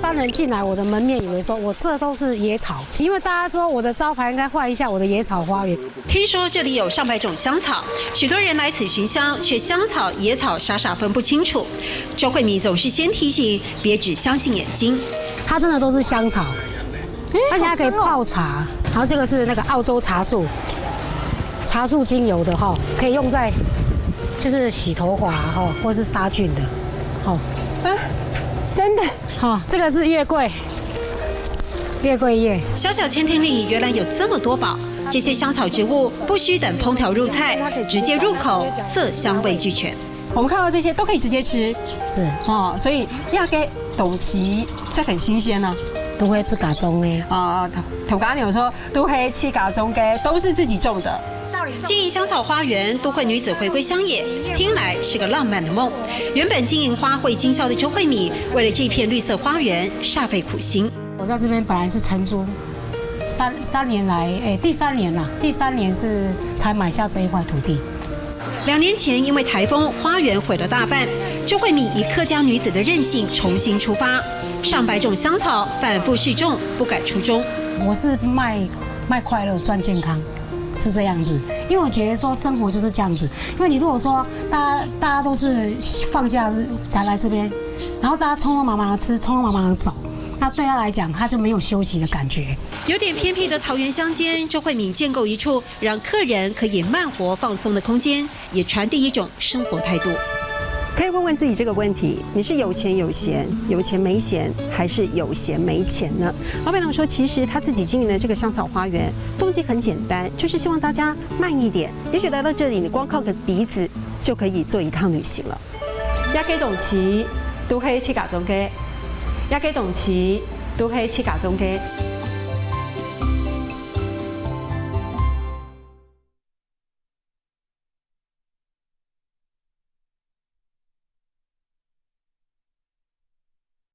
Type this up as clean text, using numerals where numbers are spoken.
般人进来我的门面，以为说我这都是野草，因为大家说我的招牌应该换一下我的野草花园。听说这里有上百种香草，许多人来此寻香，却香草、野草傻傻分不清楚。周慧敏总是先提醒，别只相信眼睛。它真的都是香草，而且还可以泡茶。然后这个是那个澳洲茶树，茶树精油的哈，可以用在就是洗头发哈，或是杀菌的，哦。真的，好，这个是月桂，月桂叶。小小千厅里原来有这么多宝，这些香草植物不需等烹调入菜，直接入口，色香味俱全。我们看到这些都可以直接吃，是哦，所以要给董奇，这很新鲜呢。都会自家种的啊，头刚有说都会去家种的，都是自己种的。经营香草花园，都会女子回归乡野，听来是个浪漫的梦。原本经营花卉经销的周慧敏，为了这片绿色花园煞费苦心。我在这边本来是承租，三年来，第三年啦，第3年是才买下这一块土地。2年前因为台风，花园毁了大半。周慧敏以客家女子的韧性重新出发，上百种香草反复试种，不改初衷。我是卖快乐赚健康。是这样子，因为我觉得说生活就是这样子。因为你如果说大家都是放假日才来这边，然后大家匆匆忙忙的吃，匆匆忙忙的走，那对他来讲，他就没有休息的感觉。有点偏僻的桃园乡间，周慧敏建构一处让客人可以慢活放松的空间，也传递一种生活态度。可以问问自己这个问题：你是有钱有闲，有钱没闲，还是有闲没钱呢？老板娘说，其实他自己经营的这个香草花园，动机很简单，就是希望大家慢一点。也许来到这里，你光靠个鼻子就可以做一趟旅行了。也可以董奇，都可以去家中嘅；也可以董奇，都可以去家中嘅。